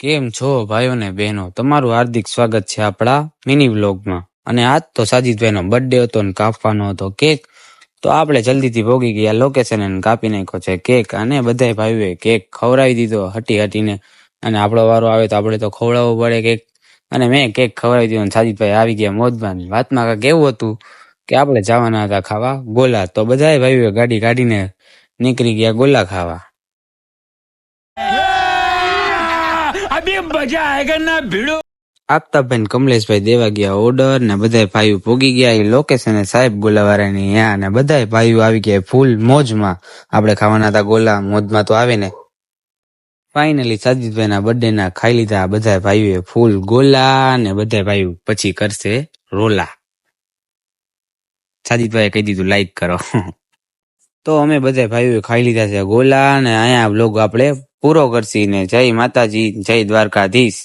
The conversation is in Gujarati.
કેમ છો ભાઈઓ ને બહેનો, તમારું હાર્દિક સ્વાગત છે આપણા મિની વ્લોગમાં। અને આજ તો સાજીદભાઈનો બર્થડે હતો ને કાપવાનો હતો કેક, તો આપણે જલ્દીથી ભોગી ગયા લોકેશન અને કાપી નાખ્યો છે કેક। અને બધાય ભાઈઓએ કેક ખવડાવી દીધો હટીને, અને આપણો વારો આવે તો આપણે તો ખવડાવવો પડે કેક। અને મેં કેક ખવડાવી દીધો અને સાજીદભાઈ આવી ગયા મોજમાં। વાતમાં કાંઈક એવું હતું કે આપણે જવાના હતા ખાવા ગોલા, તો બધાય ભાઈઓએ ગાડી કાઢીને નીકળી ગયા ગોલા ખાવા। अभी मजा आएगा ना भिड़ो। આફતાબભાઈ કમલેશભાઈ દેવા ગયા ઓર્ડર ને બધાય ભાઈઓ પોગી ગયા એ લોકેશને સાહેબ ગોલાવાળાની ત્યાં, ને બધાય ભાઈઓ આવી ગયા ફૂલ મોજમાં। આપણે ખાવાના હતા ગોલા, મોજમાં તો આવે ને। ફાઇનલી સાજીદભાઈના બર્થડે ના ખાઈ લીધા બધાય ભાઈઓએ ફૂલ ગોલા, ને બધાય ભાઈઓ પછી કરશે રોલા। સાજીદભાઈએ કહી દીધું લાઈક કરો। તો અમે બધા ભાઈઓએ ખાઈ લીધા છે ગોલા, ને અહીંયા વ્લોગ આપણે પૂરો કરશી ને જય માતાજી, જય દ્વારકાધીશ।